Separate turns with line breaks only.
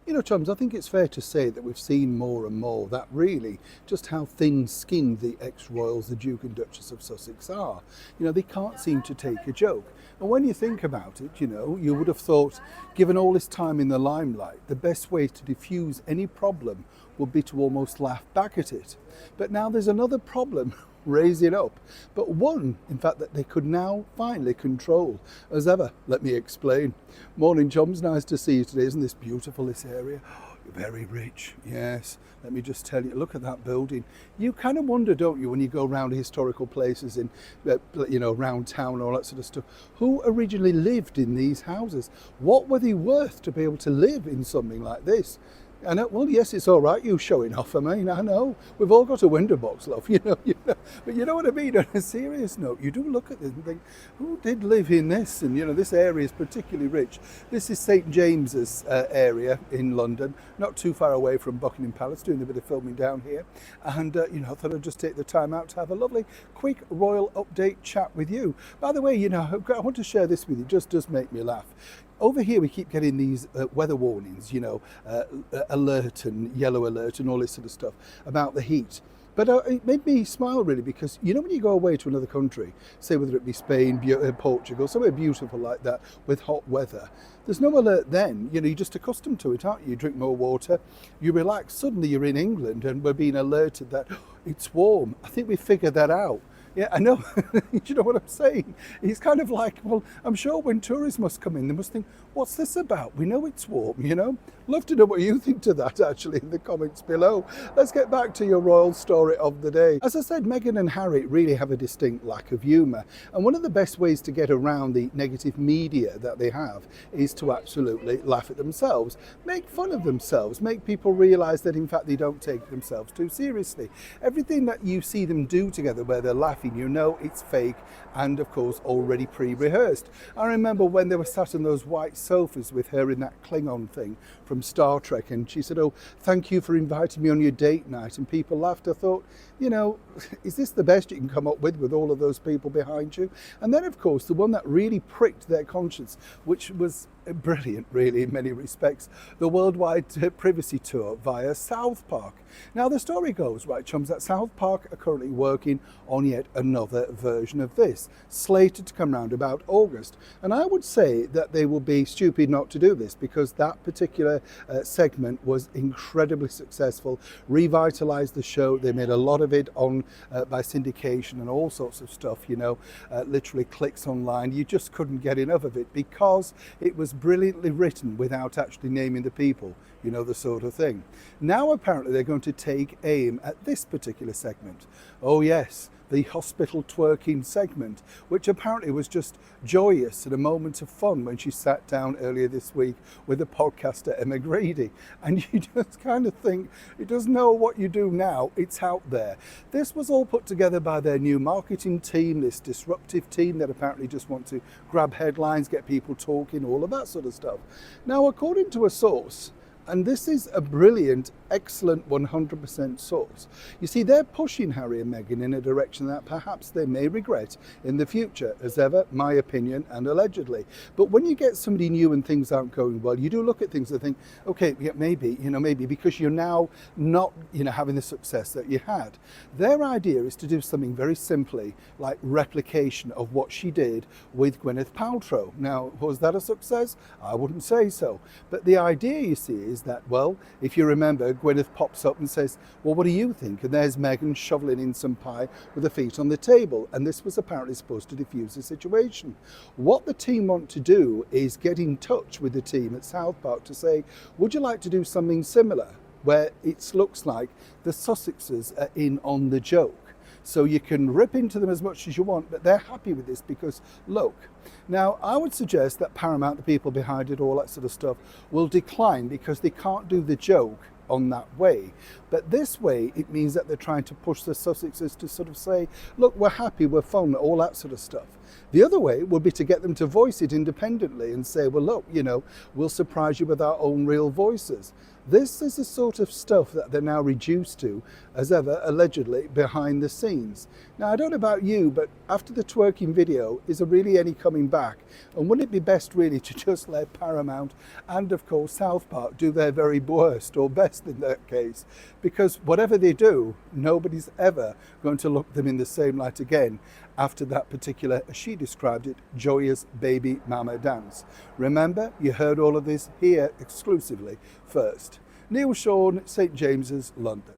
You know, Chums, I think it's fair to say that we've seen more and more that really just how thin-skinned the ex-royals, the Duke and Duchess of Sussex are. You know, they can't seem to take a joke. And when you think about it, you know, you would have thought, given all this time in the limelight, the best way to diffuse any problem would be to almost laugh back at it. But now there's another problem raising up, but one, in fact, that they could now finally control as ever. Let me explain. Morning, chums. Nice to see you today. Isn't this beautiful, this area? You're very rich. Yes. Let me just tell you, look at that building. You kind of wonder, don't you, when you go around historical places in, you know, around town and all that sort of stuff, who originally lived in these houses? What were they worth to be able to live in something like this? And well, yes, it's all right, you showing off. I mean, I know we've all got a window box, love, you know, but you know what I mean. On a serious note, you do look at this and think, who did live in this? And you know, this area is particularly rich. This is St James's area in London, not too far away from Buckingham Palace, doing a bit of filming down here. And you know, I thought I'd just take the time out to have a lovely, quick royal update chat with you. By the way, you know, I want to share this with you. It just does make me laugh. Over here we keep getting these weather warnings, you know, alert and yellow alert and all this sort of stuff about the heat. But it made me smile really, because you know when you go away to another country, say whether it be Spain, Portugal, somewhere beautiful like that with hot weather, there's no alert then. You know, you're just accustomed to it, aren't you? You drink more water, you relax, suddenly you're in England and we're being alerted that it's warm. I think we figured that out. Yeah, I know. You know what I'm saying? He's kind of like, well, I'm sure when tourists must come in, they must think, what's this about? We know it's warm, you know? Love to know what you think to that, actually, in the comments below. Let's get back to your royal story of the day. As I said, Meghan and Harry really have a distinct lack of humour. And one of the best ways to get around the negative media that they have is to absolutely laugh at themselves, make fun of themselves, make people realise that, in fact, they don't take themselves too seriously. Everything that you see them do together where they're laughing, you know it's fake and of course already pre-rehearsed. I remember when they were sat on those white sofas with her in that Klingon thing from Star Trek, and she said, oh, thank you for inviting me on your date night, and people laughed. I thought, you know, is this the best you can come up with all of those people behind you? And then of course the one that really pricked their conscience, which was brilliant really in many respects, the worldwide privacy tour via South Park. Now the story goes, right chums, that South Park are currently working on yet another version of this, slated to come round about August. And I would say that they will be stupid not to do this, because that particular segment was incredibly successful, revitalized the show. They made a lot of it on by syndication and all sorts of stuff, you know, literally clicks online. You just couldn't get enough of it because it was brilliantly written without actually naming the people, you know, the sort of thing. Now apparently they're going to take aim at this particular segment. Oh yes, the hospital twerking segment, which apparently was just joyous and a moment of fun when she sat down earlier this week with the podcaster Emma Grady. And you just kind of think, it doesn't know what you do now, it's out there. This was all put together by their new marketing team, this disruptive team that apparently just want to grab headlines, get people talking, all of that sort of stuff. Now, according to a source, and this is a brilliant, excellent 100% source. You see, they're pushing Harry and Meghan in a direction that perhaps they may regret in the future, as ever, my opinion, and allegedly. But when you get somebody new and things aren't going well, you do look at things and think, okay, yeah, maybe, you know, maybe because you're now not, you know, having the success that you had. Their idea is to do something very simply, like replication of what she did with Gwyneth Paltrow. Now, was that a success? I wouldn't say so. But the idea, you see, is that, well, if you remember, Gwyneth pops up and says, well, what do you think? And there's Meghan shoveling in some pie with her feet on the table. And this was apparently supposed to diffuse the situation. What the team want to do is get in touch with the team at South Park to say, would you like to do something similar, where it looks like the Sussexes are in on the joke? So you can rip into them as much as you want, but they're happy with this because, look, now I would suggest that Paramount, the people behind it, all that sort of stuff, will decline because they can't do the joke on that way. But this way, it means that they're trying to push the Sussexes to sort of say, look, we're happy, we're fun, all that sort of stuff. The other way would be to get them to voice it independently and say, well, look, we'll surprise you with our own real voices. This is the sort of stuff that they're now reduced to, as ever, allegedly behind the scenes. Now, I don't know about you, but after the twerking video, is there really any coming back? And wouldn't it be best really to just let Paramount and, of course, South Park do their very worst, or best in that case? Because whatever they do, nobody's ever going to look them in the same light again after that particular, as she described it, joyous baby mama dance. Remember, you heard all of this here exclusively first. Neil Sean, St James's, London.